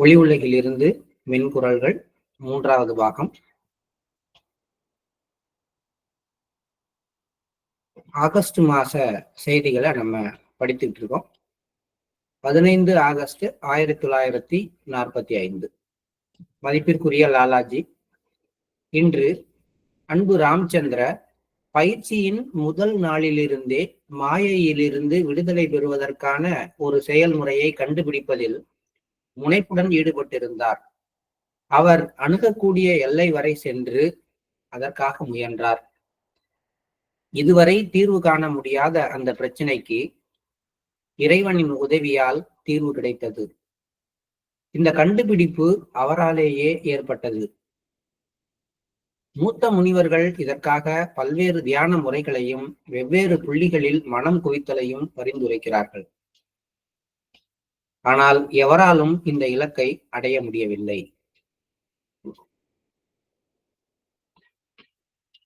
ஒளி உலகிலிருந்து மென்குரல்கள் 3வது பாகம். ஆகஸ்ட் மாச செய்திகளை நம்ம படித்துட்டு இருக்கோம். 15 ஆகஸ்ட் 1945. மதிப்பிற்குரிய லாலாஜி, இன்று அன்பு ராமச்சந்திர பயிற்சியின் முதல் நாளிலிருந்தே மாயையிலிருந்து விடுதலை பெறுவதற்கான ஒரு செயல்முறையை கண்டுபிடிப்பதில் முனைப்புடன் ஈடுபட்டிருந்தார். அவர் அணுகக்கூடிய எல்லை வரை சென்று அதற்காக முயன்றார். இதுவரை தீர்வு காண முடியாத அந்த பிரச்சனைக்கு இறைவனின் உதவியால் தீர்வு கிடைத்தது. இந்த கண்டுபிடிப்பு அவராலேயே ஏற்பட்டது. மூத்த முனிவர்கள் இதற்காக பல்வேறு தியான முறைகளையும் வெவ்வேறு புள்ளிகளில் மனம் குவித்தலையும் பரிந்துரைக்கிறார்கள். ஆனால் எவராலும் இந்த இலக்கை அடைய முடியவில்லை.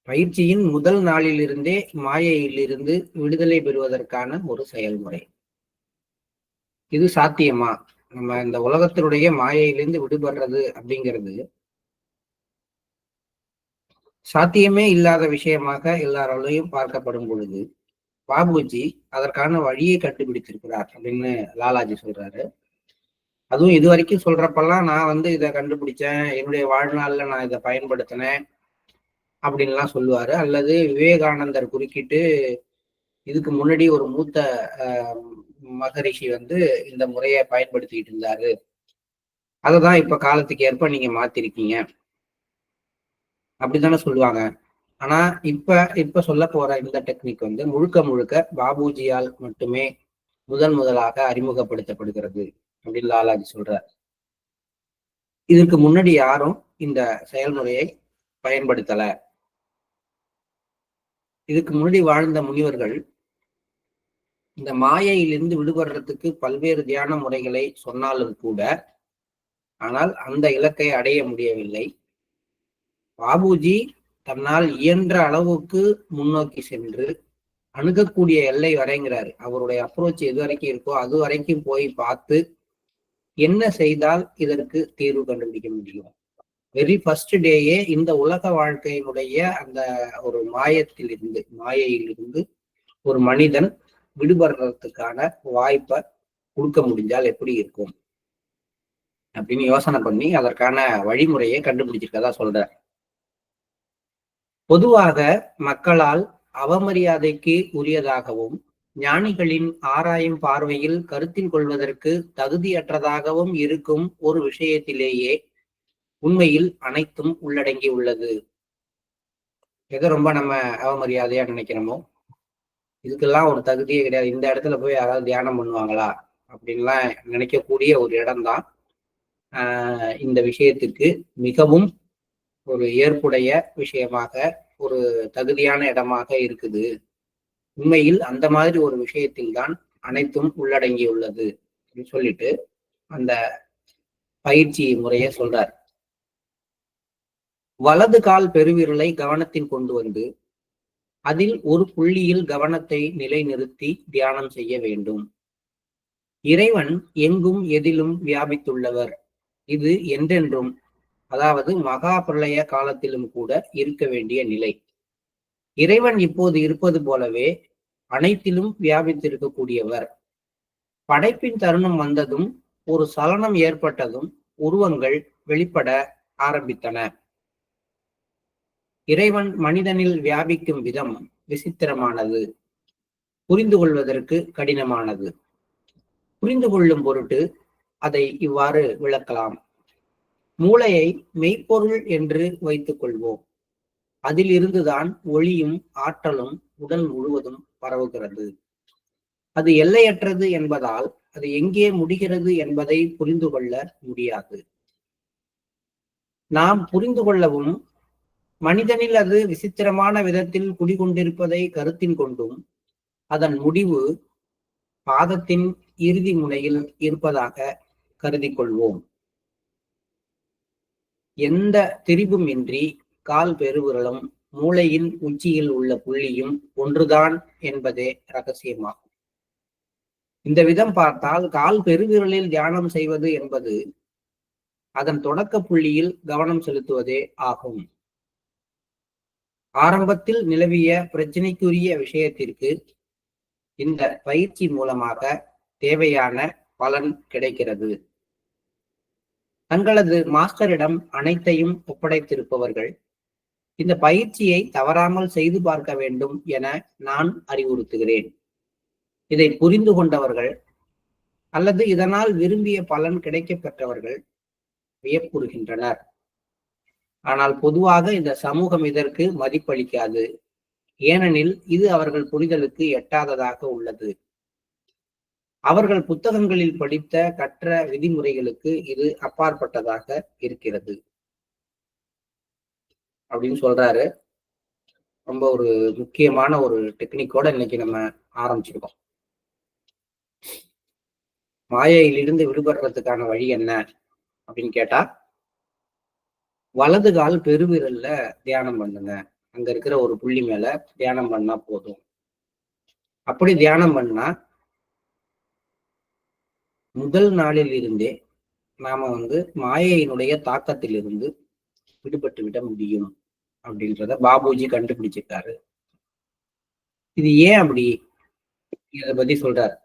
பயிற்சியின் முதல் நாளிலிருந்தே மாயையிலிருந்து விடுதலை பெறுவதற்கான ஒரு செயல்முறை. இது சாத்தியமா? நம்ம இந்த உலகத்தினுடைய மாயையிலிருந்து விடுபடுறது அப்படிங்கிறது சாத்தியமே இல்லாத விஷயமாக எல்லாராலையும் பார்க்கப்படும் பொழுது பாபுஜி அதற்கான வழியை கண்டுபிடித்திருக்கிறார் அப்படின்னு லாலாஜி சொல்றாரு. அதுவும் இது வரைக்கும் சொல்றப்பெல்லாம் நான் இதை கண்டுபிடிச்சேன், என்னுடைய வாழ்நாள்ல நான் இதை பயன்படுத்தினேன் அப்படின்லாம் சொல்லுவாரு. அல்லது விவேகானந்தர் குறுக்கிட்டு இதுக்கு முன்னாடி ஒரு மூத்த மகரிஷி இந்த முறையை பயன்படுத்திக்கிட்டு இருந்தாரு, அததான் இப்ப காலத்துக்கு ஏற்ப நீங்க மாத்திருக்கீங்க அப்படித்தானே சொல்லுவாங்க. ஆனா இப்ப சொல்ல போற இந்த டெக்னிக் முழுக்க முழுக்க பாபுஜியால் மட்டுமே முதலாக அறிமுகப்படுத்தப்படுகிறது அப்படின்னு லாலாஜி சொல்றார். இதுக்கு முன்னாடி யாரும் இந்த செயல்முறையை பயன்படுத்தல. இதுக்கு முன்னாடி வாழ்ந்த முனிவர்கள் இந்த மாயையிலிருந்து விடுபடுறதுக்கு பல்வேறு தியான முறைகளை சொன்னாலும் கூட ஆனால் அந்த இலக்கை அடைய முடியவில்லை. பாபுஜி தன்னால் இயன்ற அளவுக்கு முன்னோக்கி சென்று அணுகக்கூடிய எல்லை வரைங்கிறாரு. அவருடைய அப்ரோச் எது வரைக்கும் இருக்கோ அது வரைக்கும் போய் பார்த்து என்ன செய்தால் இதற்கு தீர்வு கண்டுபிடிக்க முடியும். வெரி ஃபர்ஸ்ட் டேயே இந்த உலக வாழ்க்கையினுடைய அந்த ஒரு மாயையிலிருந்து ஒரு மனிதன் விடுபடுறதுக்கான வாய்ப்பை கொடுக்க முடிஞ்சால் எப்படி இருக்கும் அப்படின்னு யோசனை பண்ணி அதற்கான வழிமுறையை கண்டுபிடிச்சிருக்கதா சொல்ற. பொதுவாக மக்களால் அவமரியாதைக்கு உரியதாகவும் ஞானிகளின் ஆராயும் பார்வையில் கருத்தில் கொள்வதற்கு தகுதியற்றதாகவும் இருக்கும் ஒரு விஷயத்திலேயே உண்மையில் அனைத்தும் உள்ளடங்கி உள்ளது. எதை ரொம்ப நம்ம அவமரியாதையா நினைக்கிறோமோ இதுக்கெல்லாம் ஒரு தகுதியே கிடையாது, இந்த இடத்துல போய் யாராவது தியானம் பண்ணுவாங்களா அப்படின்லாம் நினைக்கக்கூடிய ஒரு இடம்தான் இந்த விஷயத்துக்கு மிகவும் ஒரு ஏற்புடைய விஷயமாக ஒரு தகுதியான இடமாக இருக்குது. உண்மையில் அந்த மாதிரி ஒரு விஷயத்தில் தான் அனைத்தும் உள்ளடங்கி உள்ளது அப்படின்னு சொல்லிட்டு அந்த பயிற்சி முறையை சொல்றார். வலது கால் பெருவிரலை கவனத்தில் கொண்டு வந்து அதில் ஒரு புள்ளியில் கவனத்தை நிலைநிறுத்தி தியானம் செய்ய வேண்டும். இறைவன் எங்கும் எதிலும் வியாபித்துள்ளவர். இது என்றென்றும், அதாவது மகா பிரளய காலத்திலும் கூட இருக்க வேண்டிய நிலை. இறைவன் இப்போது இருப்பது போலவே அனைத்திலும் வியாபித்திருக்கக்கூடியவர். படைப்பின் தருணம் வந்ததும் ஒரு சலனம் ஏற்பட்டதும் உருவங்கள் வெளிப்பட ஆரம்பித்தன. இறைவன் மனிதனில் வியாபிக்கும் விதம் விசித்திரமானது, புரிந்து கொள்வதற்கு கடினமானது. புரிந்து கொள்ளும் பொருட்டு அதை இவ்வாறு விளக்கலாம். மூளையை மெய்ப்பொருள் என்று வைத்துக் கொள்வோம். அதில் இருந்துதான் ஒளியும் ஆற்றலும் உடல் முழுவதும் பரவுகிறது. அது எல்லையற்றது என்பதால் அது எங்கே முடிகிறது என்பதை புரிந்து கொள்ள முடியாது. நாம் புரிந்து கொள்ளவும் மனிதனில் அது விசித்திரமான விதத்தில் குடிகொண்டிருப்பதை கருத்தில் கொண்டும் அதன் முடிவு பாதத்தின் இறுதி முனையில் இருப்பதாக கருதி கொள்வோம். எந்த திரிபும் இன்றி கால் பெருவிரலும் மூளையின் உச்சியில் உள்ள புள்ளியும் ஒன்றுதான் என்பதே ரகசியமாகும். இந்த விதம் பார்த்தால் கால் பெருவிரலில் தியானம் செய்வது என்பது அதன் தொடக்க புள்ளியில் கவனம் செலுத்துவதே ஆகும். ஆரம்பத்தில் நிலவிய பிரச்சனைக்குரிய விஷயத்திற்கு இந்த பயிற்சி மூலமாக தேவையான பலன் கிடைக்கிறது. தங்களது மாஸ்டரிடம் அனைத்தையும் ஒப்படைத்திருப்பவர்கள் இந்த பயிற்சியை தவறாமல் செய்து பார்க்க வேண்டும் என நான் அறிவுறுத்துகிறேன். இதை புரிந்து கொண்டவர்கள் அல்லது இதனால் விரும்பிய பலன் கிடைக்கப் பெற்றவர்கள் வியப்புறுகின்றனர். ஆனால் பொதுவாக இந்த சமூகம் இதற்கு மதிப்பளிக்காது. ஏனெனில் இது அவர்கள் புரிதலுக்கு எட்டாததாக உள்ளது. அவர்கள் புத்தகங்களில் படித்த கற்ற விதிமுறைகளுக்கு இது அப்பாற்பட்டதாக இருக்கிறது அப்படின்னு சொல்றாரு. ரொம்ப ஒரு முக்கியமான ஒரு டெக்னிக்கோட இன்னைக்கு நம்ம ஆரம்பிச்சிருக்கோம். மாயையிலிருந்து விடுபடுறதுக்கான வழி என்ன அப்படின்னு கேட்டா, வலது கால் பெருவிரல்ல தியானம் பண்ணுங்க. அங்க இருக்கிற ஒரு புள்ளி மேல தியானம் பண்ணா போதும். அப்படி தியானம் பண்ணா முதல் நாளில் இருந்தே நாம மாயையினுடைய தாக்கத்திலிருந்து விடுபட்டு விட முடியும் அப்படின்றத பாபுஜி கண்டுபிடிச்சிருக்காரு. இது ஏன் அப்படி இத பத்தி சொல்றாரு.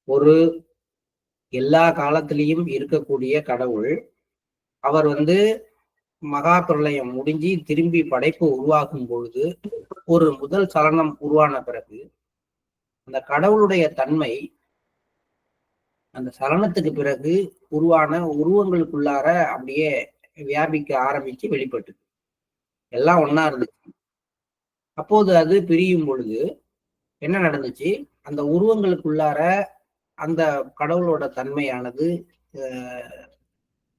ஒரு எல்லா காலத்திலையும் இருக்கக்கூடிய கடவுள், அவர் மகா பிரளயம் முடிஞ்சு திரும்பி படைப்பு உருவாகும் பொழுது ஒரு முதல் சலனம் உருவான பிறகு அந்த கடவுளுடைய தன்மை அந்த சலனத்துக்கு பிறகு உருவான உருவங்களுக்குள்ளார அப்படியே வியாபிக்க ஆரம்பிச்சு வெளிப்பட்டு எல்லாம் ஒன்னா இருந்துச்சு. அப்போது அது பிரியும் பொழுது என்ன நடந்துச்சு, அந்த உருவங்களுக்குள்ளார அந்த கடவுளோட தன்மையானது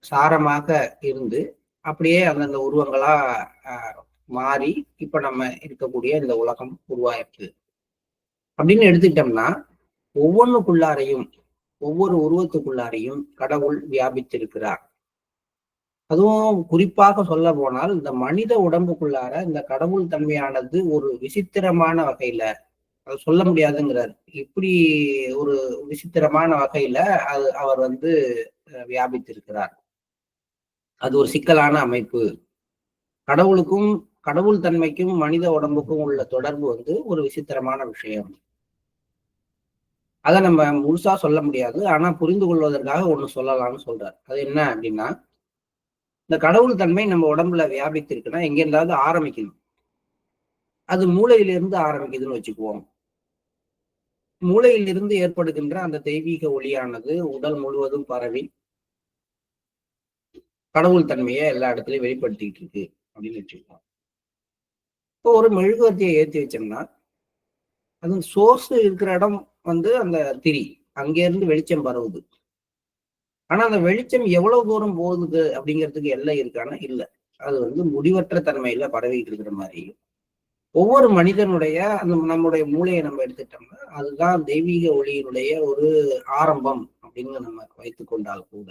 சாரமாக இருந்து அப்படியே அந்தந்த உருவங்களா மாறி இப்ப நம்ம இருக்கக்கூடிய இந்த உலகம் உருவாயிருக்கு அப்படின்னு எடுத்துக்கிட்டோம்னா, ஒவ்வொன்றுக்குள்ளாரையும் ஒவ்வொரு உருவத்துக்குள்ளாரையும் கடவுள் வியாபித்திருக்கிறார். அதுவும் குறிப்பாக சொல்ல போனால் இந்த மனித உடம்புக்குள்ளார இந்த கடவுள் தன்மையானது ஒரு விசித்திரமான வகையில, அது சொல்ல முடியாதுங்கிறார். இப்படி ஒரு விசித்திரமான வகையில அவர் வியாபித்திருக்கிறார். அது ஒரு சிக்கலான அமைப்பு. கடவுளுக்கும் கடவுள் தன்மைக்கும் மனித உடம்புக்கும் உள்ள தொடர்பு ஒரு விசித்திரமான விஷயம். அதை நம்ம முழுசா சொல்ல முடியாது. ஆனா புரிந்து கொள்வதற்காக ஒண்ணு சொல்லலாம்னு சொல்றாரு. அது என்ன அப்படின்னா, இந்த கடவுள் தன்மை நம்ம உடம்புல வியாபித்திருக்குன்னா எங்க இருந்தாவது ஆரம்பிக்கணும். அது மூளையிலிருந்து ஆரம்பிக்குதுன்னு வச்சுக்குவோம். மூளையிலிருந்து ஏற்படுகின்ற அந்த தெய்வீக ஒளியானது உடல் முழுவதும் பரவி கடவுள் தன்மையை எல்லா இடத்துலயும் வெளிப்படுத்திக்கிட்டு இருக்கு அப்படின்னு வச்சுக்குவோம். இப்போ ஒரு மெழுகுவர்த்தியை ஏற்றி வச்சோம்னா அது சோர்ஸ் இருக்கிற இடம் அந்த திரி, அங்கிருந்து வெளிச்சம் பரவுது. ஆனா அந்த வெளிச்சம் எவ்வளவு தூரம் போகுது அப்படிங்கிறதுக்கு எல்லை இருக்கானா இல்ல. அது முடிவற்ற தன்மையில பரவிட்டு இருக்கிற மாதிரி ஒவ்வொரு மனிதனுடைய அந்த நம்முடைய மூளையை நம்ம எடுத்துட்டோம்னா அதுதான் தெய்வீக ஒளியினுடைய ஒரு ஆரம்பம் அப்படின்னு நம்ம வைத்துக் கொண்டால் கூட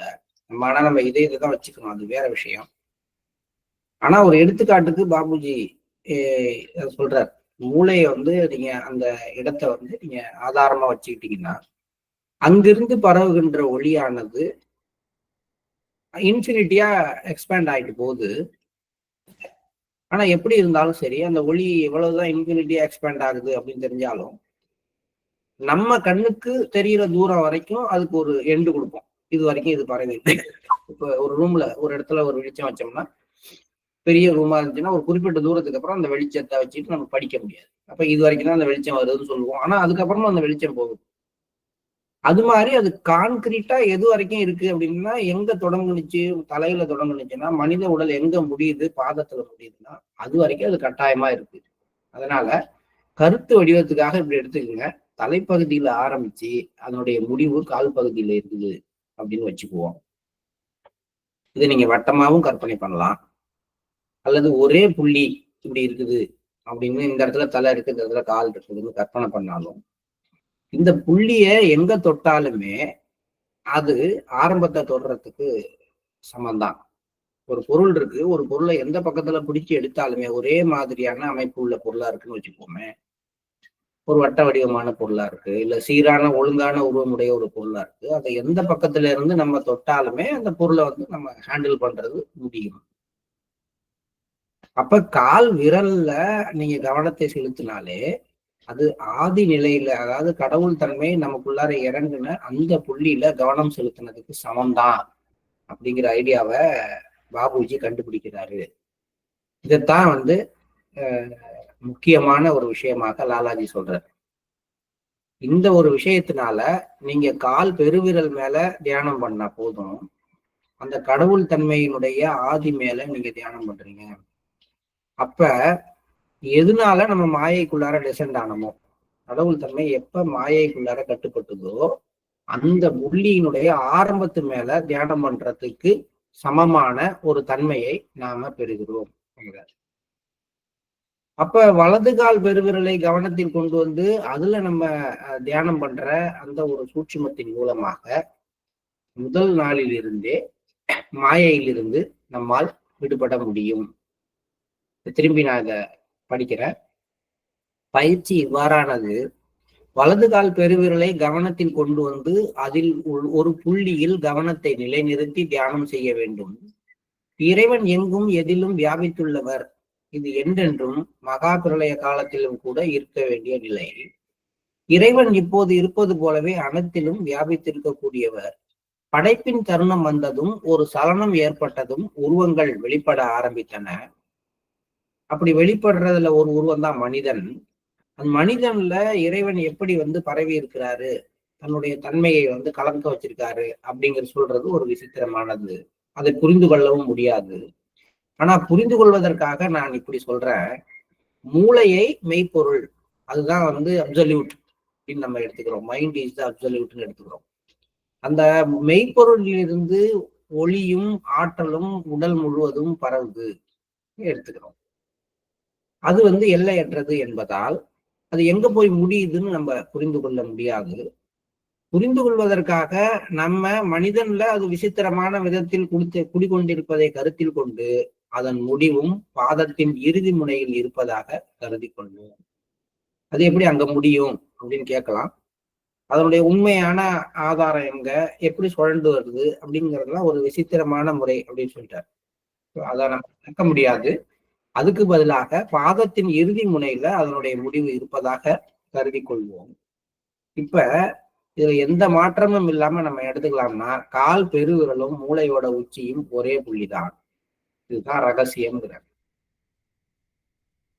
நம்ம இதைதான் வச்சுக்கணும், அது வேற விஷயம். ஆனா ஒரு எடுத்துக்காட்டுக்கு பாபுஜி சொல்றார், மூளையை நீங்க அந்த இடத்த நீங்க ஆதாரமா வச்சுக்கிட்டீங்கன்னா அங்கிருந்து பரவுகின்ற ஒளியானது இன்ஃபினிட்டியா எக்ஸ்பேண்ட் ஆயிட்டு போகுது. ஆனா எப்படி இருந்தாலும் சரி, அந்த ஒளி எவ்வளவுதான் இன்ஃபினிட்டியா எக்ஸ்பேண்ட் ஆகுது அப்படின்னு தெரிஞ்சாலும் நம்ம கண்ணுக்கு தெரிகிற தூரம் வரைக்கும் அதுக்கு ஒரு எண்டு கொடுப்போம். இது வரைக்கும் இது பரவி. இப்ப ஒரு ரூம்ல ஒரு இடத்துல ஒரு வெளிச்சம் வச்சோம்னா, பெரிய ரூமா இருந்துச்சுன்னா ஒரு குறிப்பிட்ட தூரத்துக்கு அப்புறம் அந்த வெளிச்சத்தை வச்சுட்டு நம்ம படிக்க முடியாது. அப்ப இது வரைக்கும் தான் அந்த வெளிச்சம் வருதுன்னு சொல்லுவோம். ஆனா அதுக்கப்புறமா அந்த வெளிச்சம் போகுது. அது மாதிரி அது கான்கிரீட்டா எது வரைக்கும் இருக்கு அப்படின்னா, எங்க தொடங்குனுச்சு, தலையில தொடங்குனுச்சுன்னா, மனித உடல் எங்க முடியுது, பாதத்துல முடியுதுன்னா அது வரைக்கும் அது கட்டாயமா இருக்கு. அதனால கருத்து வடிவத்துக்காக இப்படி எடுத்துக்கோங்க. தலைப்பகுதியில ஆரம்பிச்சு அதனுடைய முடிவு கால் பகுதியில இருக்குது அப்படின்னு வச்சுக்குவோம். இதை நீங்க வட்டமாவும் கற்பனை பண்ணலாம், அல்லது ஒரே புள்ளி இப்படி இருக்குது அப்படின்னு இந்த இடத்துல தலை இருக்கு, இந்த இடத்துல கால் இருக்குதுன்னு கற்பனை பண்ணாலும் இந்த புள்ளிய எங்க தொட்டாலுமே அது ஆரம்பத்தை தொடுறதுக்கு சமம்தான். ஒரு பொருள் இருக்கு, ஒரு பொருளை எந்த பக்கத்துல பிடிச்சி எடுத்தாலுமே ஒரே மாதிரியான அமைப்பு உள்ள பொருளா இருக்குன்னு வச்சுக்கோமே, ஒரு வட்ட வடிவமான பொருளா இருக்கு, இல்ல சீரான ஒழுங்கான உருவமுடைய ஒரு பொருளா இருக்கு. அதை எந்த பக்கத்துல இருந்து நம்ம தொட்டாலுமே அந்த பொருளை வந்து நம்ம ஹேண்டில் பண்றது முடியும். அப்ப கால் விரல்ல நீங்க கவனத்தை செலுத்தினாலே அது ஆதி நிலையில, அதாவது கடவுள் தன்மை நமக்குள்ளார இறங்குன அந்த புள்ளியில கவனம் செலுத்தினதுக்கு சமம்தான் அப்படிங்கிற ஐடியாவை பாபுஜி கண்டுபிடிக்கிறாரு. இதைத்தான் வந்து முக்கியமான ஒரு விஷயமாக லாலாஜி சொல்றாரு. இந்த ஒரு விஷயத்தினால நீங்க கால் பெருவிரல் மேல தியானம் பண்ணா போதும், அந்த கடவுள் தன்மையினுடைய ஆதி மேல நீங்க தியானம் பண்றீங்க. அப்ப எதனால நம்ம மாயைக்குள்ளார டெசென்ட் ஆனமோ, கடவுள் தன்மை எப்ப மாயைக்குள்ளார கட்டுப்பட்டதோ அந்த புள்ளியினுடைய ஆரம்பத்து மேல தியானம் பண்றதுக்கு சமமான ஒரு தன்மையை நாம பெறுகிறோம். அப்ப வலது கால் பெருவிரலை கவனத்தில் கொண்டு வந்து அதுல நம்ம தியானம் பண்ற அந்த ஒரு சூட்சுமத்தின் மூலமாக முதல் நாளில் இருந்தே மாயையிலிருந்து நம்மால் விடுபட முடியும். திரும்பி நான் இதை படிக்கிறேன். பயிற்சி இவ்வாறானது வலது கால் பெருவிரலை கவனத்தில் கொண்டு வந்து அதில் ஒரு புள்ளியில் கவனத்தை நிலைநிறுத்தி தியானம் செய்ய வேண்டும். இறைவன் எங்கும் எதிலும் வியாபித்துள்ளவர். இது என்றென்றும் மகா பிரளய காலத்திலும் கூட இருக்க வேண்டிய நிலை. இறைவன் இப்போது இருப்பது போலவே அனைத்திலும் வியாபித்திருக்கக்கூடியவர். படைப்பின் தருணம் வந்ததும் ஒரு சலனம் ஏற்பட்டதும் உருவங்கள் வெளிப்பட ஆரம்பித்தன. அப்படி வெளிப்படுறதுல ஒரு உருவம் தான் மனிதன். அந்த மனிதன்ல இறைவன் எப்படி வந்து பரவி இருக்கிறாரு, தன்னுடைய தன்மையை வந்து கலக்க வச்சிருக்காரு அப்படிங்கிற சொல்றது ஒரு விசித்திரமானது. அதை புரிந்து கொள்ளவும் முடியாது. ஆனா புரிந்து கொள்வதற்காக நான் இப்படி சொல்றேன். மூளையை மெய்ப்பொருள், அதுதான் வந்து அப்சல்யூட் அப்படின்னு நம்ம எடுத்துக்கிறோம். மைண்ட் இஸ் த அப்சல்யூட்னு எடுத்துக்கிறோம். அந்த மெய்ப்பொருளிலிருந்து ஒளியும் ஆற்றலும் உடல் முழுவதும் பரவுது எடுத்துக்கிறோம். அது வந்து எல்லையற்றது என்பதால் அது எங்க போய் முடியுதுன்னு நம்ம புரிந்து கொள்ள முடியாது. புரிந்து கொள்வதற்காக நம்ம மனிதன்ல அது விசித்திரமான விதத்தில் குடிக்கொண்டிருப்பதை கருத்தில் கொண்டு அதன் முடிவும் பாதத்தின் இறுதி முனையில் இருப்பதாக கருதி கொள்வோம். அது எப்படி அங்க முடியும் அப்படின்னு கேட்கலாம். அதனுடைய உண்மையான ஆதாரம் எங்க, எப்படி சுழண்டு வருது அப்படிங்கிறதுலாம் ஒரு விசித்திரமான முறை அப்படின்னு சொல்லிட்டார். அதை நம்ம கேட்க முடியாது. அதுக்கு பதிலாக பாதத்தின் இறுதி முனையில அதனுடைய முடிவு இருப்பதாக கருதி கொள்வோம். இப்ப இதுல எந்த மாற்றமும் இல்லாம நம்ம எடுத்துக்கலாம்னா கால் பெருவிரலும் மூளையோட உச்சியும் ஒரே புள்ளிதான். இதுதான் ரகசியம்ங்கிற.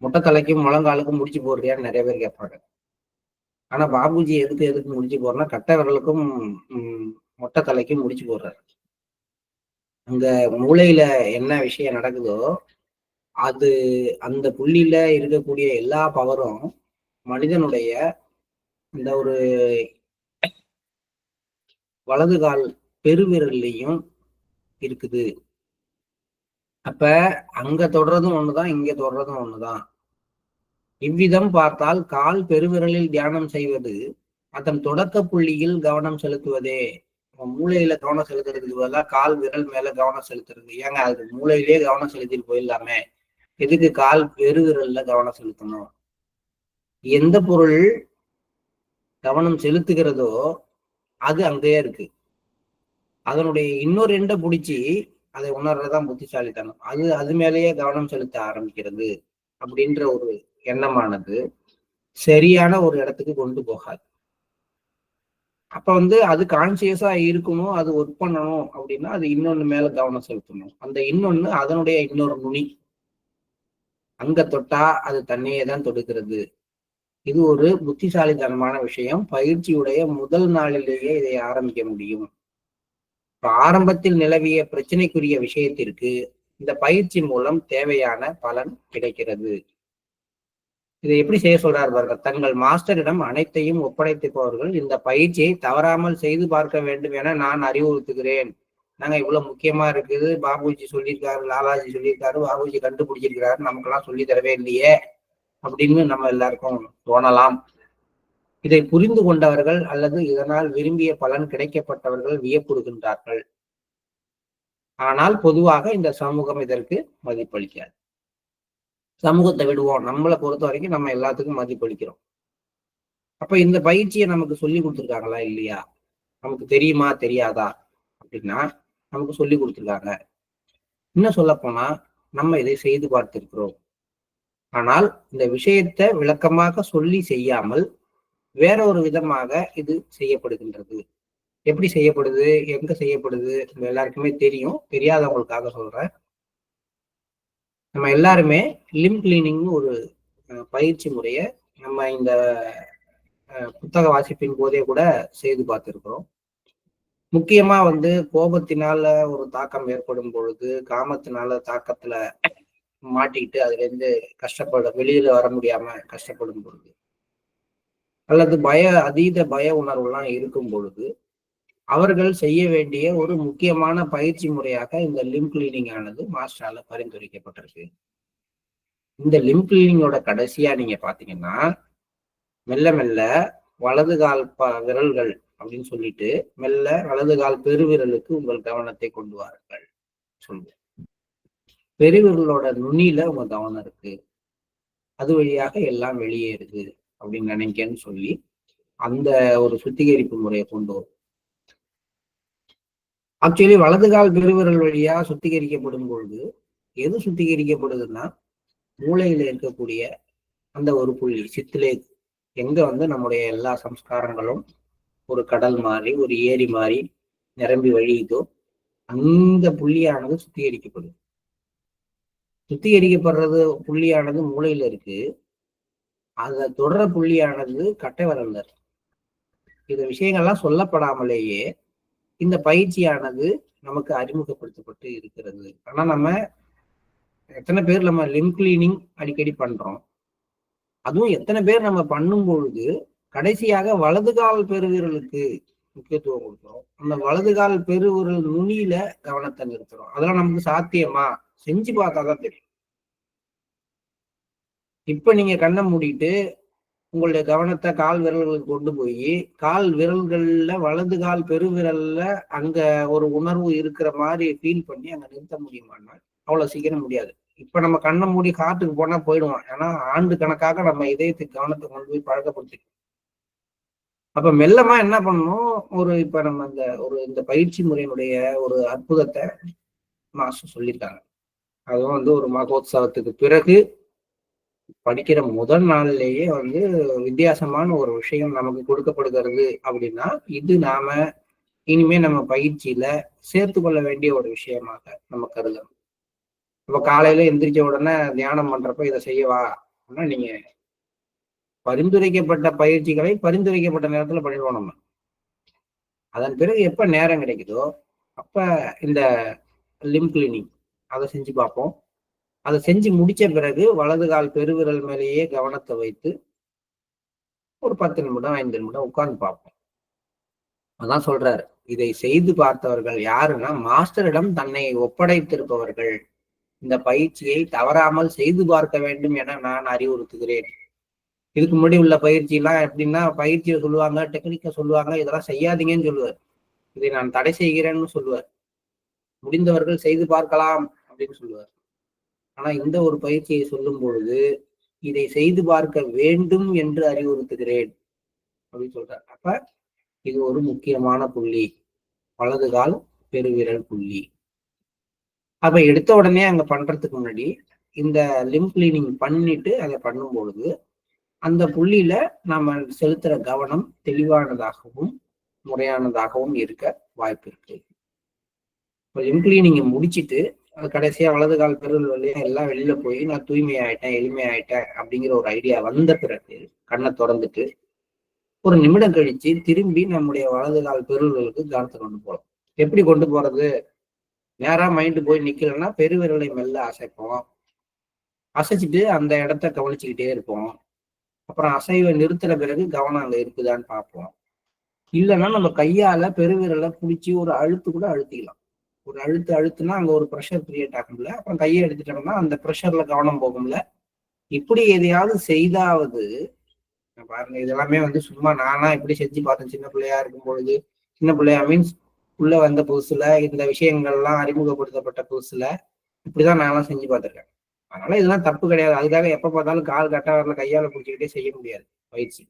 முட்டைத்தலைக்கும் முழங்காலுக்கும் முடிச்சு போடுறியான்னு நிறைய பேர் கேட்பாங்க. ஆனா பாபுஜி எதுக்கு முடிச்சு போடுறா, கட்டை விரலுக்கும் மொட்டை தலைக்கும் முடிச்சு போடுறாரு. அங்க மூளையில என்ன விஷயம் நடக்குதோ அது அந்த புள்ளியில இருக்கக்கூடிய எல்லா பவரும் மனிதனுடைய இந்த ஒரு வலது கால் பெருவிரல்லையும் இருக்குது. அப்ப அங்க தொடர்றதும் ஒண்ணுதான், இங்க தொடர்றதும் ஒண்ணுதான். இவ்விதம் பார்த்தால் கால் பெருவிரலில் தியானம் செய்வது அதன் தொடக்க புள்ளியில் கவனம் செலுத்துவதே. மூளையில கவனம் செலுத்துறதுக்கு பதிலாக கால் விரல் மேல கவனம் செலுத்துறது. ஏங்க அது மூளையிலேயே கவனம் செலுத்திட்டு போயிடலாமே, எதுக்கு கால் பெருவிரல்ல கவனம் செலுத்தணும்? எந்த பொருள் கவனம் செலுத்துகிறதோ அது அங்கேயே இருக்கு. அதனுடைய இன்னொரு எண்டை பிடிச்சி அதை உணர்றதுதான் புத்திசாலித்தனம். அது மேலேயே கவனம் செலுத்த ஆரம்பிக்கிறது அப்படின்ற ஒரு எண்ணமானது சரியான ஒரு இடத்துக்கு கொண்டு போகாது. அப்ப வந்து அது கான்சியஸா இருக்கணும், அது ஒர்க் பண்ணணும் அப்படின்னா அது இன்னொன்னு மேல கவனம் செலுத்தணும். அந்த இன்னொன்னு அதனுடைய இன்னொரு நுனி, அங்க தொட்டா அது தன்னையே தான் தொடுக்கிறது. இது ஒரு புத்திசாலித்தனமான விஷயம். பயிற்சியுடைய முதல் நாளிலேயே இதை ஆரம்பிக்க முடியும். ஆரம்பத்தில் நிலவிய பிரச்சனைக்குரிய விஷயத்திற்கு இந்த பயிற்சி மூலம் தேவையான பலன் கிடைக்கிறது. இதை எப்படி செய்ய சொல்றாரு பாருங்க. தங்கள் மாஸ்டரிடம் அனைத்தையும் ஒப்படைத்திருப்பவர்கள் இந்த பயிற்சியை தவறாமல் செய்து பார்க்க வேண்டும் என நான் அறிவுறுத்துகிறேன். நாங்க இவ்வளவு முக்கியமா இருக்குது, பாபுஜி சொல்லியிருக்காரு, லாலாஜி சொல்லியிருக்காரு, பாபுஜி கண்டுபிடிச்சிருக்கிறாரு, நமக்கெல்லாம் சொல்லி தரவே இல்லையே அப்படின்னு நம்ம எல்லாருக்கும் தோணலாம். இதை புரிந்து கொண்டவர்கள் அல்லது இதனால் விரும்பிய பலன் கிடைக்கப்பட்டவர்கள் வியப்புறுகின்றார்கள். ஆனால் பொதுவாக இந்த சமூகம் இதற்கு மதிப்பளிக்காது. சமூகத்தை விடுவோம், நம்மளை பொறுத்த வரைக்கும் நம்ம எல்லாத்துக்கும் மதிப்பளிக்கிறோம். அப்ப இந்த பயிற்சியை நமக்கு சொல்லி கொடுத்துருக்காங்களா இல்லையா, நமக்கு தெரியுமா தெரியாதா அப்படின்னா நமக்கு சொல்லி கொடுத்துருக்காங்க. இன்னும் சொல்ல போனா நம்ம இதை செய்து பார்த்திருக்கிறோம். ஆனால் இந்த விஷயத்தை விளக்கமாக சொல்லி செய்யாமல் வேற ஒரு விதமாக இது செய்யப்படுகின்றது. எப்படி செய்யப்படுது, எங்க செய்யப்படுது, நம்ம எல்லாருக்குமே தெரியும். தெரியாதவங்களுக்காக சொல்றேன். நம்ம எல்லாருமே லிம் கிளீனிங் ஒரு பயிற்சி முறையை நம்ம இந்த புத்தக வாசிப்பின் போதே கூட செய்து பார்த்திருக்கிறோம். முக்கியமா கோபத்தினால ஒரு தாக்கம் ஏற்படும் பொழுது, காமத்தினால தாக்கத்துல மாட்டிக்கிட்டு அதுல இருந்து வெளியில வர முடியாம கஷ்டப்படும் பொழுது, அல்லது அதீத பய உணர்வுலாம் இருக்கும் பொழுது அவர்கள் செய்ய வேண்டிய ஒரு முக்கியமான பயிற்சி முறையாக இந்த லிம் கிளீனிங் ஆனது மாஸ்டரால பரிந்துரைக்கப்பட்டிருக்கு. இந்த லிம் கிளீனிங்கோட கடைசியா நீங்க பாத்தீங்கன்னா, மெல்ல மெல்ல வலது கால் விரல்கள் அப்படின்னு சொல்லிட்டு மெல்ல வலது கால் பெருவிரலுக்கு உங்கள் கவனத்தை கொண்டு வாருங்கள் சொல்லுங்க. பெருவிரலோட நுனியில உங்க கவனம் இருக்கு, அது வழியாக எல்லாம் வெளியேறுது அப்படின்னு நினைக்கன்னு சொல்லி அந்த ஒரு சுத்திகரிப்பு முறையை கொண்டு வரும். ஆக்சுவலி வலது கால் பெருவிரல் வழியா சுத்திகரிக்கப்படும் பொழுது எது சுத்திகரிக்கப்படுதுன்னா, மூளையில இருக்கக்கூடிய அந்த ஒரு புள்ளி சித்திலே, எங்க நம்முடைய எல்லா சம்ஸ்காரங்களும் ஒரு கடல் மாதிரி ஒரு ஏரி மாதிரி நிரம்பி வழியுதோ அந்த புள்ளியானது சுத்திகரிக்கப்படுது. சுத்திகரிக்கப்படுறது புள்ளியானது மூளையில இருக்கு, அதை தொடர புள்ளியானது கட்டை விரல்ல இருக்கு. இந்த விஷயங்கள்லாம் சொல்லப்படாமலேயே இந்த பயிற்சியானது நமக்கு அறிமுகப்படுத்தப்பட்டு இருக்கிறது. ஆனா நம்ம எத்தனை பேர் நம்ம லிம் கிளீனிங் அடிக்கடி பண்றோம், அதுவும் எத்தனை பேர் நம்ம பண்ணும் பொழுது கடைசியாக வலது கால் பெருவிரலுக்கு முக்கியத்துவம் கொடுக்குறோம், அந்த வலது கால் பெருவிரல் நுனியில கவனத்தை நிறுத்துறோம். அதெல்லாம் நமக்கு சாத்தியமா, செஞ்சு பார்த்தாதான் தெரியும். இப்ப நீங்க கண்ணை மூடிட்டு உங்களுடைய கவனத்தை கால் விரல்களுக்கு கொண்டு போய் கால் விரல்கள்ல வலது கால் பெருவிரல்ல அங்க ஒரு உணர்வு இருக்கிற மாதிரி ஃபீல் பண்ணி அங்க நிறுத்த முடியுமான்னா அவ்வளவு சீக்கிரம் முடியாது. இப்ப நம்ம கண்ணை மூடி காட்டுக்கு போனா போயிடுவோம். ஏன்னா ஆண்டு கணக்காக நம்ம இதயத்துக்கு கவனத்தை கொண்டு போய் பழக்கப்படுத்திக்கணும். அப்ப மெல்லமா என்ன பண்ணணும், இப்ப நம்ம இந்த பயிற்சி முறையினுடைய ஒரு அற்புதத்தை மாஸ்டர் சொல்லியிருக்காங்க. அதுவும் ஒரு மகோத்சவத்துக்கு பிறகு படிக்கிற முதல் நாள்லயே வித்தியாசமான ஒரு விஷயம் நமக்கு கொடுக்கப்படுகிறது அப்படின்னா இது நாம இனிமே நம்ம பயிற்சியில சேர்த்து கொள்ள வேண்டிய ஒரு விஷயமாக நம்ம கருதணும். இப்ப காலையில எந்திரிச்ச உடனே தியானம் பண்றப்ப இதை செய்யவா அப்படின்னா, நீங்க பரிந்துரைக்கப்பட்ட பயிற்சிகளை பரிந்துரைக்கப்பட்ட நேரத்துல பண்ணிடுவோம். நம்ம அதன் பிறகு எப்ப நேரம் கிடைக்குதோ அப்ப இந்த லிம் கிளீனிங் அதை செஞ்சு பார்ப்போம். அதை செஞ்சு முடிச்ச பிறகு வலது கால் பெருவிரல் மேலேயே கவனத்தை வைத்து ஒரு 10 நிமிடம் 5 நிமிடம் உட்கார்ந்து பார்ப்போம். அதான் சொல்றாரு, இதை செய்து பார்த்தவர்கள் யாருன்னா மாஸ்டரிடம் தன்னை ஒப்படைத்திருப்பவர்கள். இந்த பயிற்சியை தவறாமல் செய்து பார்க்க வேண்டும் என நான் அறிவுறுத்துகிறேன். இதுக்கு முன்னாடி உள்ள பயிற்சி எல்லாம் எப்படின்னா, பயிற்சியை சொல்லுவாங்க, டெக்னிக்கை சொல்லுவாங்க, இதெல்லாம் செய்யாதீங்கன்னு சொல்லுவார். இதை நான் தடை செய்கிறேன்னு சொல்லுவார். முடிந்தவர்கள் செய்து பார்க்கலாம் அப்படின்னு சொல்லுவார். ஆனா இந்த ஒரு பயிற்சியை சொல்லும் பொழுது இதை செய்து பார்க்க வேண்டும் என்று அறிவுறுத்துகிறேன் அப்படின்னு சொல்றார். அப்ப இது ஒரு முக்கியமான புள்ளி, வலது கால் பெருவிரல் புள்ளி. அப்ப எடுத்த உடனே அங்க பண்றதுக்கு முன்னாடி இந்த லிம் கிளீனிங் பண்ணிட்டு அதை பண்ணும் பொழுது அந்த புள்ளியில நாம செலுத்துற கவனம் தெளிவானதாகவும் முறையானதாகவும் இருக்க வாய்ப்பு இருக்கு. இப்போ லிம் கிளீனிங்கை முடிச்சுட்டு அது கடைசியா வலது கால் பெருவிரல் வழியா எல்லாம் வெளியில போய் நான் தூய்மையாயிட்டேன் எளிமையாயிட்டேன் அப்படிங்கிற ஒரு ஐடியா வந்த பிறகு கண்ணை திறந்துட்டு ஒரு நிமிடம் கழிச்சு திரும்பி நம்முடைய வலது கால் பெருவிரலுக்கு கவனத்தை கொண்டு போகலாம். எப்படி கொண்டு போறது, நேரா மைண்டு போய் நிக்கலன்னா பெருவிரலை மெல்ல அசைப்போம். அசைச்சிட்டு அந்த இடத்த கவனிச்சுக்கிட்டே இருப்போம். அப்புறம் அசைவை நிறுத்தின பிறகு கவனம் அங்க இருக்குதான்னு பார்ப்போம். இல்லைன்னா நம்ம கையால பெருவிரலை பிடிச்சி ஒரு அழுத்து கூட அழுத்திக்கலாம். ஒரு அழுத்துனா அங்க ஒரு ப்ரெஷர் கிரியேட் ஆகும்ல, அப்புறம் கையை எடுத்துட்டோம்னா அந்த ப்ரெஷர்ல கவனம் போகும்ல. இப்படி எதையாவது செய்தாவது பாருங்க, இதெல்லாமே சும்மா நானா இப்படி செஞ்சு பார்த்தேன் சின்ன பிள்ளையா இருக்கும் பொழுது. சின்ன பிள்ளையா மீன்ஸ் உள்ள வந்த புதுசுல இந்த விஷயங்கள்லாம் அறிமுகப்படுத்தப்பட்ட புதுசுல இப்படிதான் நான்லாம் செஞ்சு பார்த்திருக்கேன். அதனால இதெல்லாம் தப்பு கிடையாது. அதுக்காக எப்ப பார்த்தாலும் கால் கட்ட வரல கையால பிடிச்சிக்கிட்டே செய்ய முடியாது பயிற்சி.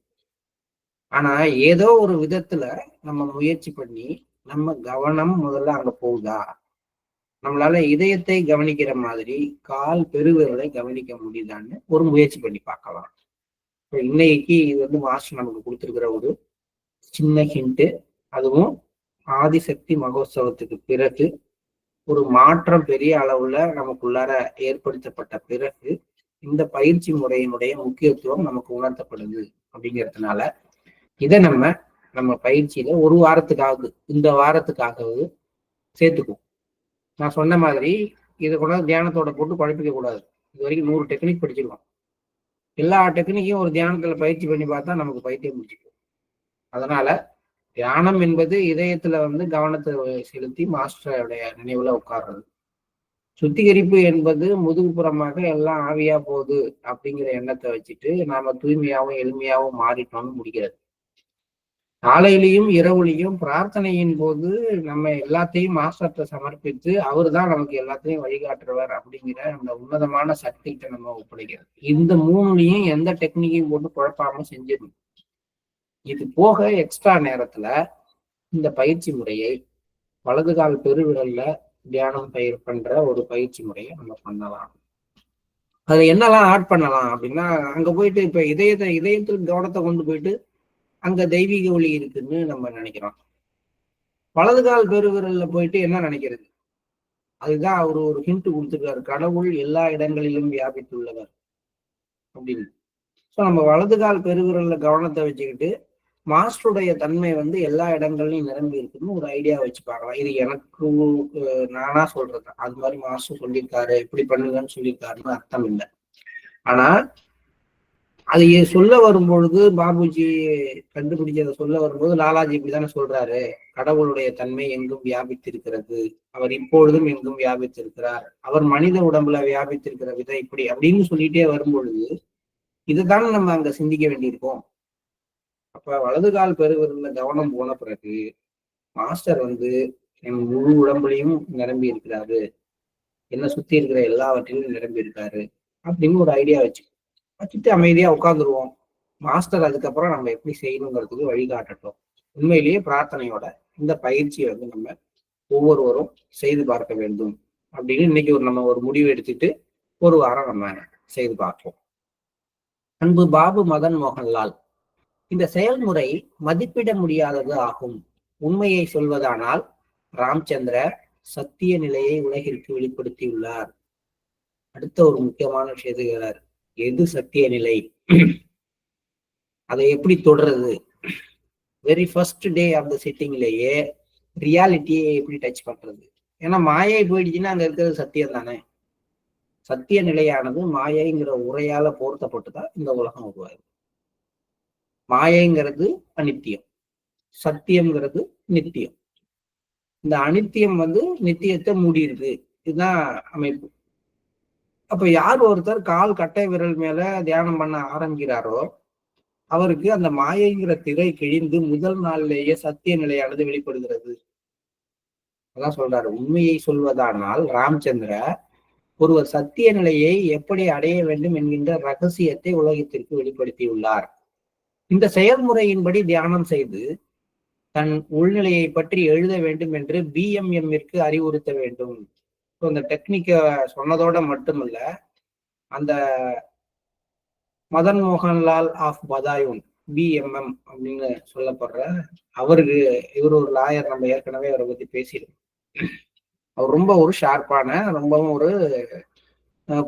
ஆனா ஏதோ ஒரு விதத்துல நம்ம முயற்சி பண்ணி நம்ம கவனம் முதல்ல அங்க போகுதா, நம்மளால இதயத்தை கவனிக்கிற மாதிரி கால் பெருவிரலை கவனிக்க முடியுதான்னு ஒரு முயற்சி பண்ணி பார்க்கலாம். இன்னைக்கு இது மாஸ்டர் நமக்கு கொடுத்திருக்கிற ஒரு சின்ன ஹிண்ட். அதுவும் ஆதிசக்தி மகோத்சவத்துக்கு பிறகு ஒரு மாற்றம் பெரிய அளவுல நமக்குள்ளார ஏற்படுத்தப்பட்ட பிறகு இந்த பயிற்சி முறையினுடைய முக்கியத்துவம் நமக்கு உணர்த்தப்படுது. அப்படிங்கிறதுனால இதை நம்ம பயிற்சியில ஒரு வாரத்துக்காவது, இந்த வாரத்துக்காகவே சேர்த்துக்குவோம். நான் சொன்ன மாதிரி இதை கூட தியானத்தோட போட்டு குழப்பிக்க கூடாது. இது வரைக்கும் 100 டெக்னிக் படிச்சிருக்கோம். எல்லா டெக்னிக்கையும் ஒரு தியானத்துல பயிற்சி பண்ணி பார்த்தா நமக்கு பைத்தியம் முடிச்சுக்கும். அதனால தியானம் என்பது இதயத்துல கவனத்தை செலுத்தி மாஸ்டருடைய நினைவுல உட்கார்றது. சுத்திகரிப்பு என்பது முதுகுப்புறமாக எல்லாம் ஆவியா போகுது அப்படிங்கிற எண்ணத்தை வச்சுட்டு நாம தூய்மையாவும் எளிமையாவும் மாறிட்டோம்னு முடிக்கிறது. காலையிலையும் இரவுலையும் பிரார்த்தனையின் போது நம்ம எல்லாத்தையும் மாஸ்டர்கிட்ட சமர்ப்பித்து அவர் தான் நமக்கு எல்லாத்தையும் வழிகாட்டுறவர் அப்படிங்கிற அந்த உன்னதமான சக்திகிட்ட நம்ம ஒப்படைக்கிறது. இந்த 3லையும் எந்த டெக்னிக்கையும் போட்டு குழப்பாம செஞ்சிடணும். இது போக எக்ஸ்ட்ரா நேரத்துல இந்த பயிற்சி முறையை வலது கால் பெருவிரல்ல தியானம் பண்ற ஒரு பயிற்சி முறையை நம்ம பண்ணலாம். அது என்னெல்லாம் ஆட் பண்ணலாம் அப்படின்னா, அங்க போயிட்டு இப்ப இதயத்தில் கவனத்தை கொண்டு போயிட்டு அங்க தெய்வீக ஒளி இருக்குன்னு நம்ம நினைக்கிறோம். வலது கால் பெருவிரல்ல போயிட்டு என்ன நினைக்கிறது? அதுதான் அவரு ஒரு ஹிண்ட் கொடுத்துருக்காரு, கடவுள் எல்லா இடங்களிலும் வியாபித்துள்ளவர் அப்படின்னு. ஸோ நம்ம வலது கால் பெருவிரல்ல கவனத்தை வச்சுக்கிட்டு மாஸ்டருடைய தன்மை எல்லா இடங்கள்லையும் நிரம்பி இருக்குன்னு ஒரு ஐடியா வச்சு பார்க்கலாம். இது எனக்கு நானா சொல்றது, அது மாதிரி மாஸ்டர் சொல்லியிருக்காரு, இப்படி பண்ணுங்கன்னு சொல்லியிருக்காருன்னு அர்த்தம் இல்லை. ஆனா அது சொல்ல வரும்பொழுது, பாபுஜி கண்டுபிடிச்சதை சொல்ல வரும்போது லாலாஜி இப்படித்தானே சொல்றாரு, கடவுளுடைய தன்மை எங்கும் வியாபித்திருக்கிறது, அவர் இப்பொழுதும் எங்கும் வியாபித்திருக்கிறார், அவர் மனித உடம்புல வியாபித்திருக்கிற விதம் இப்படி அப்படின்னு சொல்லிட்டே வரும்பொழுது இதுதானே நம்ம அங்க சிந்திக்க வேண்டியிருக்கோம். அப்ப வலது கால் பெருவிரல்ல கவனம் போன பிறகு மாஸ்டர் என் முழு உடம்புலையும் நிரம்பி இருக்கிறாரு, என்ன சுத்தி இருக்கிற எல்லாவற்றிலும் நிரம்பி இருக்காரு அப்படின்னு ஒரு ஐடியா வச்சுட்டு அமைதியா உட்காந்துருவோம். மாஸ்டர் அதுக்கப்புறம் நம்ம எப்படி செய்யணுங்கிறதுக்கு வழிகாட்டட்டும். உண்மையிலேயே பிரார்த்தனையோட இந்த பயிற்சியை நம்ம ஒவ்வொருவரும் செய்து பார்க்க வேண்டும் அப்படின்னு இன்னைக்கு நம்ம ஒரு முடிவு எடுத்துட்டு ஒரு வாரம் நம்ம செய்து பார்ப்போம். அன்பு பாபு மதன் மோகன்லால், இந்த செயல்முறை மதிப்பிட முடியாதது ஆகும். உண்மையை சொல்வதானால் ராம்சந்திர சத்திய நிலையை உலகிற்கு வெளிப்படுத்தியுள்ளார். அடுத்த ஒரு முக்கியமான விஷயத்துக்கு, எது சத்திய நிலை, அதை எப்படி தொடர்றது, very first day of the சிட்டிங்லேயே ரியாலிட்டியை எப்படி டச் பண்றது. ஏன்னா மாயை போயிடுச்சுன்னா அங்க இருக்கிறது சத்தியம் தானே. சத்திய நிலையானது மாயைங்கிற உரையால போர்த்தப்பட்டுதான் இந்த உலகம் உருவாகுது. மாயைங்கிறது அனித்தியம், சத்தியம்ங்கிறது நித்தியம். இந்த அனித்தியம் நித்தியத்தை மூடிடுது. இதுதான் அமைப்பு. அப்ப யார் ஒருத்தர் கால் கட்டை விரல் மேல தியானம் பண்ண ஆரம்பிக்கிறாரோ அவருக்கு அந்த மாயைங்கிற திரை கிழிந்து முதல் நாளிலேயே சத்திய நிலையானது வெளிப்படுகிறது. அதான் சொல்றாரு, உண்மையை சொல்வதானால் ராமச்சந்திர ஒருவர் சத்திய நிலையை எப்படி அடைய வேண்டும் என்கின்ற ரகசியத்தை உலகத்திற்கு வெளிப்படுத்தியுள்ளார். இந்த செயல்முறையின்படி தியானம் செய்து தன் உள்நிலையை பற்றி எழுத வேண்டும் என்று BMMற்கு அறிவுறுத்த வேண்டும். அந்த டெக்னிக்க சொன்னதோட மட்டுமல்ல, அந்த மதன் மோகன்லால் ஆஃப் பதாயூன் BMM அப்படின்னு சொல்லப்படுற அவருக்கு, இவர் ஒரு லாயர், நம்ம ஏற்கனவே அவரை பத்தி பேசியிருக்கோம். அவர் ரொம்ப ஒரு ஷார்ப்பான, ரொம்பவும் ஒரு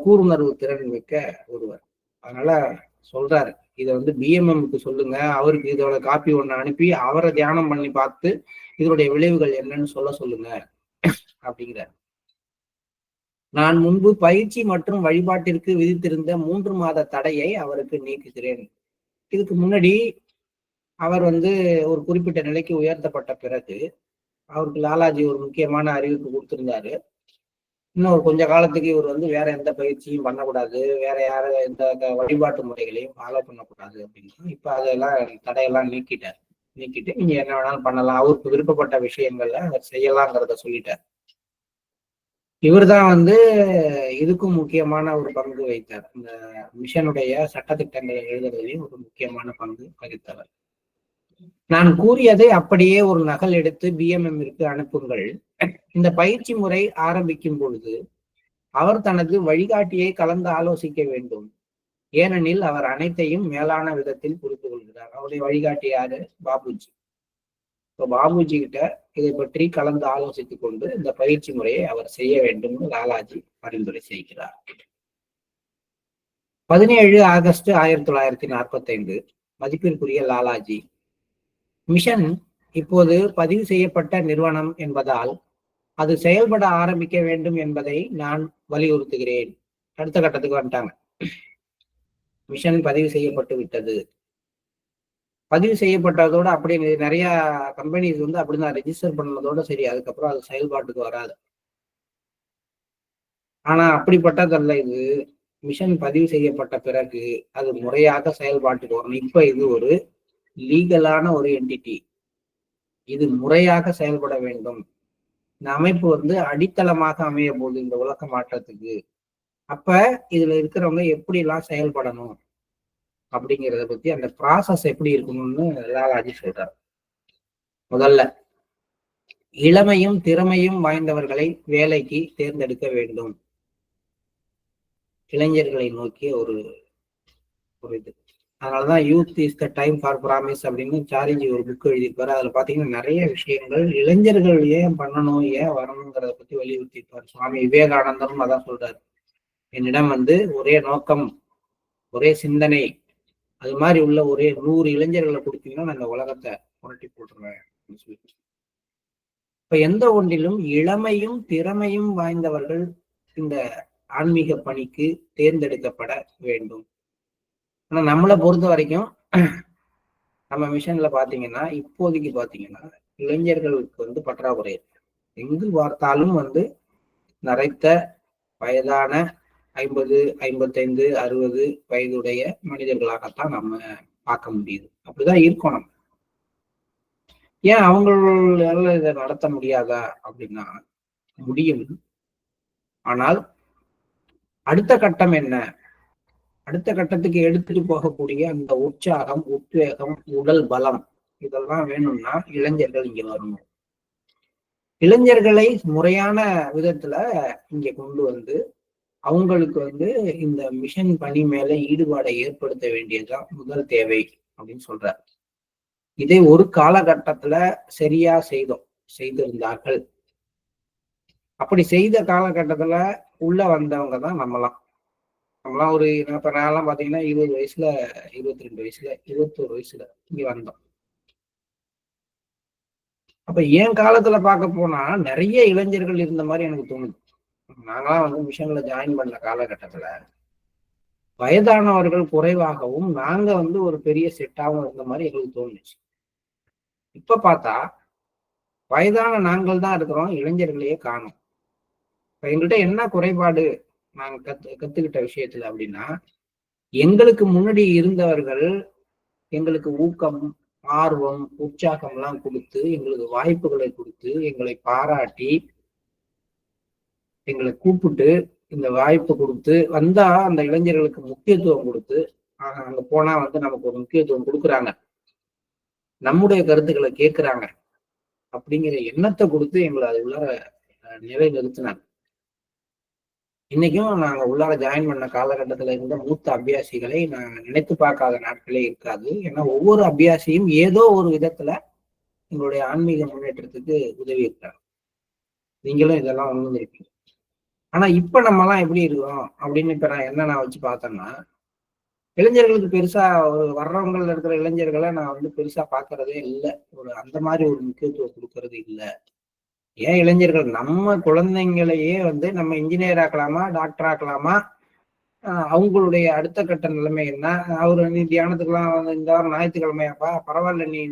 கூர்ணர்வு திறன் மிக்க ஒருவர். அதனால சொல்றாரு, இதை BMMக்கு சொல்லுங்க, அவருக்கு இதோட காப்பி ஒண்ணு அனுப்பி அவரை தியானம் பண்ணி பார்த்து இதனுடைய விளைவுகள் என்னன்னு சொல்லுங்க அப்படிங்கிறார். நான் முன்பு பயிற்சி மற்றும் வழிபாட்டிற்கு விதித்திருந்த 3 மாத தடையை அவருக்கு நீக்குகிறேன். இதுக்கு முன்னாடி அவர் ஒரு குறிப்பிட்ட நிலைக்கு உயர்த்தப்பட்ட பிறகு அவருக்கு லாலாஜி ஒரு முக்கியமான அறிவிப்பு கொடுத்திருந்தாரு. இன்னும் கொஞ்ச காலத்துக்கு இவர் வேற எந்த பயிற்சியும் பண்ணக்கூடாது, வேற யாரும் எந்த வழிபாட்டு முறைகளையும் ஃபாலோ பண்ணக்கூடாது அப்படின்னு. இப்ப அதெல்லாம் தடையெல்லாம் நீக்கிட்டு நீங்க என்ன வேணாலும் பண்ணலாம், அவருக்கு விருப்பப்பட்ட விஷயங்கள்ல அவர் செய்யலாங்கிறத சொல்லிட்டார். இவர் தான் இதுக்கும் முக்கியமான ஒரு பங்கு வகித்தார். இந்த மிஷனுடைய சட்டத்திட்டங்களை எழுதுறதுலையும் ஒரு முக்கியமான பங்கு வகித்தவர். நான் கூறியதை அப்படியே ஒரு நகல் எடுத்து பிஎம்எம்மிற்கு அனுப்புங்கள். இந்த பயிற்சி முறை ஆரம்பிக்கும் பொழுது அவர் தனது வழிகாட்டியை கலந்து ஆலோசிக்க வேண்டும். ஏனெனில் அவர் அனைத்தையும் மேலான விதத்தில் புரிந்து கொள்கிறார். அவருடைய வழிகாட்டி யாரு? பாபுஜி. இப்போ பாபுஜி கிட்ட இதை பற்றி கலந்து ஆலோசித்துக் கொண்டு இந்த பயிற்சி முறையை அவர் செய்ய வேண்டும் லாலாஜி பரிந்துரை செய்கிறார். 17 ஆகஸ்ட் 1945 மதிப்பிற்குரிய லாலாஜி, மிஷன் இப்போது பதிவு செய்யப்பட்ட நிறுவனம் என்பதால் அது செயல்பட ஆரம்பிக்க வேண்டும் என்பதை நான் வலியுறுத்துகிறேன். அடுத்த கட்டத்துக்கு வந்துட்டாங்க. மிஷன் பதிவு செய்யப்பட்டு விட்டது. பதிவு செய்யப்பட்டதோட அப்படியே நிறைய கம்பெனிஸ் வந்து அப்படிதான் ரெஜிஸ்டர் பண்ணதோட சரி, அதுக்கப்புறம் அது செயல்பாட்டுக்கு வராது. ஆனா அப்படிப்பட்டதல்ல இது. மிஷன் பதிவு செய்யப்பட்ட பிறகு அது முறையாக செயல்பாட்டுக்கு வரணும். இப்ப இது ஒரு லீகலான ஒரு என்டிட்டி, இது முறையாக செயல்பட வேண்டும். இந்த அமைப்பு வந்து அடித்தளமாக அமைய போகுது இந்த உலக மாற்றத்துக்கு. அப்ப இதுல இருக்கிறவங்க எப்படி எல்லாம் செயல்படணும் அப்படிங்கிறத பத்தி அந்த ப்ராசஸ் எப்படி இருக்கணும்னு லாலாஜி சொல்றாரு. முதல்ல இளமையும் திறமையும் வாய்ந்தவர்களை வேலைக்கு தேர்ந்தெடுக்க வேண்டும். இளைஞர்களை நோக்கிய ஒரு இது. அதனாலதான் youth is the time for promise அப்படின்னு சாரிஜி ஒரு புக் எழுதியிருப்பாரு. அதுல பாத்தீங்கன்னா நிறைய விஷயங்கள் இளைஞர்கள் ஏன் பண்ணணும், ஏன் வரணுங்கிறத பத்தி வலியுறுத்தியிருப்பாரு. சுவாமி விவேகானந்தரும் அதான் சொல்றாரு. என்னிடம் வந்து ஒரே நோக்கம், ஒரே சிந்தனை, அது மாதிரி உள்ள ஒரே 100 இளைஞர்களை கொடுத்தீங்கன்னா நான் இந்த உலகத்தை புரட்டி போட்டுருவேன் அப்படின்னு சொல்லி. இப்ப எந்த ஒன்றிலும் இளமையும் திறமையும் வாய்ந்தவர்கள் இந்த ஆன்மீக பணிக்கு தேர்ந்தெடுக்கப்பட வேண்டும். ஆனா நம்மளை பொறுத்த வரைக்கும் நம்ம மிஷன்ல பாத்தீங்கன்னா இப்போதைக்கு பாத்தீங்கன்னா இளைஞர்களுக்கு வந்து பற்றாக்குறை. எங்கு பார்த்தாலும் வந்து நிறைத்த வயதான 50, 55, 60 வயதுடைய மனிதர்களாகத்தான் நம்ம பார்க்க முடியுது. அப்படிதான் இருக்கோம் நம்ம. ஏன் அவங்களால இதை நடத்த முடியாதா அப்படின்னா முடியும். ஆனால் அடுத்த கட்டம் என்ன? அடுத்த கட்டத்துக்கு எடுத்துட்டு போகக்கூடிய அந்த உற்சாகம், உத்வேகம், உடல் பலம் இதெல்லாம் வேணும்னா இளைஞர்கள் இங்க வரணும். இளைஞர்களை முறையான விதத்துல இங்க கொண்டு வந்து அவங்களுக்கு வந்து இந்த மிஷன் பணி மேல ஈடுபாடை ஏற்படுத்த வேண்டியதுதான் முதல் தேவை அப்படின்னு சொல்றார். இதை ஒரு காலகட்டத்துல சரியா செய்திருந்தார்கள். அப்படி செய்த காலகட்டத்துல உள்ள வந்தவங்க தான் நம்மலாம் ஒரு இப்ப நான்லாம் பாத்தீங்கன்னா 20 வயசுல, 22 வயசுல, 21 வயசுல இங்க வந்தோம். அப்ப என் காலத்துல பார்க்க போனா நிறைய இளைஞர்கள் இருந்த மாதிரி எனக்கு தோணுது. நாங்களாம் வந்து மிஷன்ல ஜாயின் பண்ண காலகட்டத்துல வயதானவர்கள் குறைவாகவும் நாங்க வந்து ஒரு பெரிய செட்டாகவும் இருந்த மாதிரி எங்களுக்கு தோணுச்சு. இப்ப பார்த்தா வயதான நாங்கள் தான் இருக்கிறோம், இளைஞர்களையே காணும். இப்ப எங்கள்கிட்ட என்ன குறைபாடு நாங்க கத்துக்கிட்ட விஷயத்துல அப்படின்னா, எங்களுக்கு முன்னாடி இருந்தவர்கள் எங்களுக்கு ஊக்கம், ஆர்வம், உற்சாகம் எல்லாம் கொடுத்து, எங்களுக்கு வாய்ப்புகளை கொடுத்து, எங்களை பாராட்டி, எங்களை கூப்பிட்டு இந்த வாய்ப்பு கொடுத்து வந்தா அந்த இளைஞர்களுக்கு முக்கியத்துவம் கொடுத்து, அங்க போனா வந்து நமக்கு ஒரு முக்கியத்துவம் கொடுக்குறாங்க, நம்முடைய கருத்துக்களை கேட்கிறாங்க அப்படிங்கிற எண்ணத்தை கொடுத்து எங்களை அது உள்ளார நிலை நிறுத்தினாங்க. இன்னைக்கும் நாங்க உள்ளார ஜாயின் பண்ண காலகட்டத்துல இருந்த மூத்த அபியாசிகளை நான் நினைத்து பார்க்காத நாட்களே இருக்காது. ஏன்னா ஒவ்வொரு அபியாசியும் ஏதோ ஒரு விதத்துல எங்களுடைய ஆன்மீக முன்னேற்றத்துக்கு உதவி இருக்காங்க. நீங்களும் இதெல்லாம் உணர்ந்திருப்பீங்க. ஆனா இப்ப நம்ம எல்லாம் எப்படி இருக்கோம் அப்படின்னு இப்ப நான் வச்சு பார்த்தேன்னா, இளைஞர்களுக்கு பெருசா வர்றவங்கள்ல இருக்கிற இளைஞர்களை நான் வந்து பெருசா பாக்குறதே இல்லை. அந்த மாதிரி ஒரு முக்கியத்துவம் கொடுக்கறது இல்லை. ஏன் இளைஞர்கள் நம்ம குழந்தைங்களையே வந்து நம்ம இன்ஜினியர் ஆக்கலாமா, டாக்டர் ஆக்கலாமா, அவங்களுடைய அடுத்த கட்ட நிலைமை என்ன, அவரு நீ தியானத்துக்குலாம் இந்த வாரம் ஞாயிற்றுக்கிழமையாப்பா, பரவாயில்ல நீ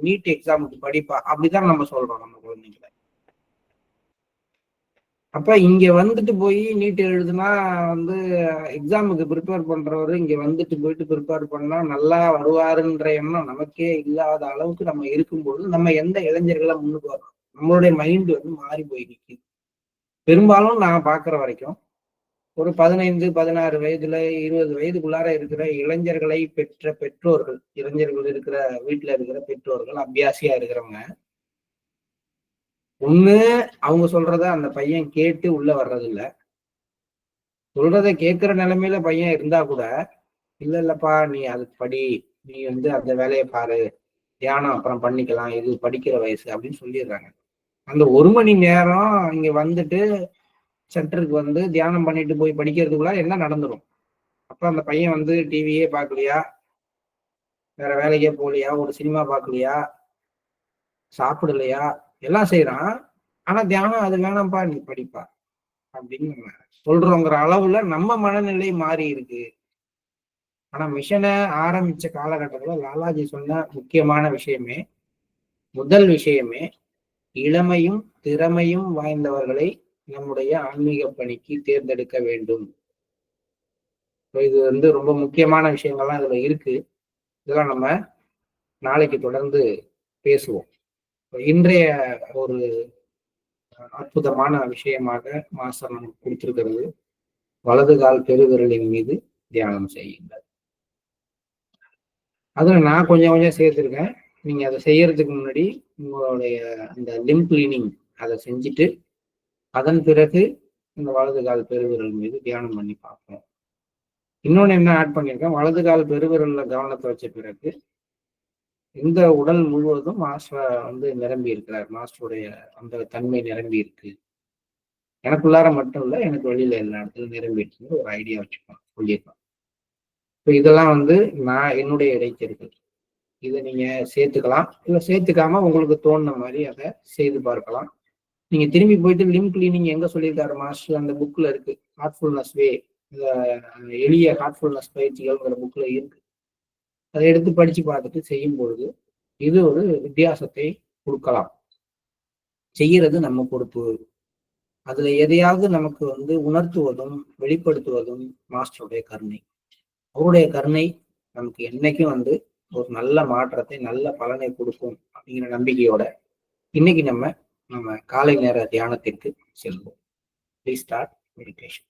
நீட் எக்ஸாமுக்கு படிப்பா, அப்படிதான் நம்ம சொல்றோம் நம்ம குழந்தைங்களை. அப்ப இங்க வந்துட்டு போய் நீட் எழுதுனா வந்து எக்ஸாமுக்கு ப்ரிப்பேர் பண்றவரு இங்க வந்துட்டு போயிட்டு ப்ரிப்பேர் பண்ணா நல்லா வருவாருன்ற எண்ணம் நமக்கே இல்லாத அளவுக்கு நம்ம இருக்கும்போது நம்ம எந்த இளைஞர்களை முன்னுக்கு வரோம்? நம்மளுடைய மைண்ட் வந்து மாறி போய் நிற்குது. பெரும்பாலும் நான் பாக்குற வரைக்கும் ஒரு 15, 16 வயதுல 20 வயதுக்குள்ளார இருக்கிற இளைஞர்களை பெற்ற 20 வயதுக்குள்ளார இருக்கிற இளைஞர்களை பெற்ற பெற்றோர்கள், இளைஞர்கள் இருக்கிற வீட்டுல இருக்கிற பெற்றோர்கள், அபியாசியா இருக்கிறவங்க, ஒண்ணு அவங்க சொல்றத அந்த பையன் கேட்டு உள்ள வர்றது இல்ல. சொல்றதை கேட்கிற நிலைமையில பையன் இருந்தா கூட, இல்லப்பா நீ அது படி, நீ அந்த வேலையை பாரு, தியானம் அப்புறம் பண்ணிக்கலாம், இது படிக்கிற வயசு அப்படின்னு சொல்லிடுறாங்க. அந்த 1 மணி நேரம் இங்க வந்துட்டு சென்டருக்கு தியானம் பண்ணிட்டு போய் படிக்கிறதுக்குள்ள என்ன நடந்துரும். அப்ப அந்த பையன் டிவியே பார்க்கலையா, வேற வேலைக்கே போகலையா, ஒரு சினிமா பார்க்கலையா, சாப்பிடலையா, எல்லாம் செய்யறான். ஆனா தியானம் அது வேணாம்ப்பா, நீ படிப்பா அப்படின்னு நம்ம சொல்றோங்கிற அளவுல நம்ம மனநிலை மாறி இருக்கு. ஆனா மிஷனை ஆரம்பிச்ச காலகட்டத்துல லாலாஜி சொன்ன முக்கியமான விஷயமே, முதல் விஷயமே, இளமையும் திறமையும் வாய்ந்தவர்களை நம்முடைய ஆன்மீக பணிக்கு தேர்ந்தெடுக்க வேண்டும். இது ரொம்ப முக்கியமான விஷயங்கள்லாம் இதுல இருக்கு. இதெல்லாம் நம்ம நாளைக்கு தொடர்ந்து பேசுவோம். இன்றைய ஒரு அற்புதமான விஷயமாக மாஸ்டர் நமக்கு கொடுத்திருக்கிறது, வலது கால் பெருவிரலின் மீது தியானம் செய்யுங்கள். அதுல நான் கொஞ்சம் கொஞ்சம் சேர்த்திருக்கேன். நீங்க அதை செய்யறதுக்கு முன்னாடி உங்களுடைய அந்த லிம்ப் கிளீனிங் அதை செஞ்சுட்டு அதன் பிறகு இந்த வலது கால் பெருவிரல் மீது தியானம் பண்ணி பார்ப்போம். இன்னொன்னு என்ன ஆட் பண்ணியிருக்கேன், வலது கால் பெருவிரல்ல கவனத்தை வச்ச பிறகு இந்த உடல் முழுவதும் மாஸ்டர் நிரம்பி இருக்கிறார். மாஸ்டருடைய அந்த தன்மை நிரம்பி இருக்கு. எனக்குள்ளார மட்டும் இல்ல, எனக்கு வெளியில எல்லா இடத்துலயும் நிரம்பி இருக்குன்னு ஒரு ஐடியா வச்சுக்கோங்க, சொல்லியிருக்கோம். இப்போ இதெல்லாம் நான் என்னுடைய இடைச்செருக்கள். இதை நீங்க சேர்த்துக்கலாம், இல்ல சேர்த்துக்காம உங்களுக்கு தோணுன மாதிரி அதை செய்து பார்க்கலாம். நீங்க திரும்பி போயிட்டு லிம்ப் கிளீனிங் எங்க சொல்லியிருக்காரு மாஸ்டர், அந்த புக்ல இருக்கு, ஹார்ட்ஃபுல்னஸ் வே, எளிய ஹார்ட்ஃபுல்னஸ் பயிற்சிகள்ங்கிற புக்ல இருக்கு. அதை எடுத்து படிச்சு பார்த்துட்டு செய்யும் பொழுது இது ஒரு வித்தியாசத்தை கொடுக்கலாம். செய்யறது நம்ம பொறுப்பு. அதுல எதையாவது நமக்கு உணர்த்துவதும் வெளிப்படுத்துவதும் மாஸ்டருடைய கருணை. அவருடைய கருணை நமக்கு என்னைக்கும் ஒரு நல்ல மாற்றத்தை, நல்ல பலனை கொடுக்கும் அப்படிங்கிற நம்பிக்கையோட இன்னைக்கு நம்ம காலை நேர தியானத்திற்கு செல்வோம். Please start meditation.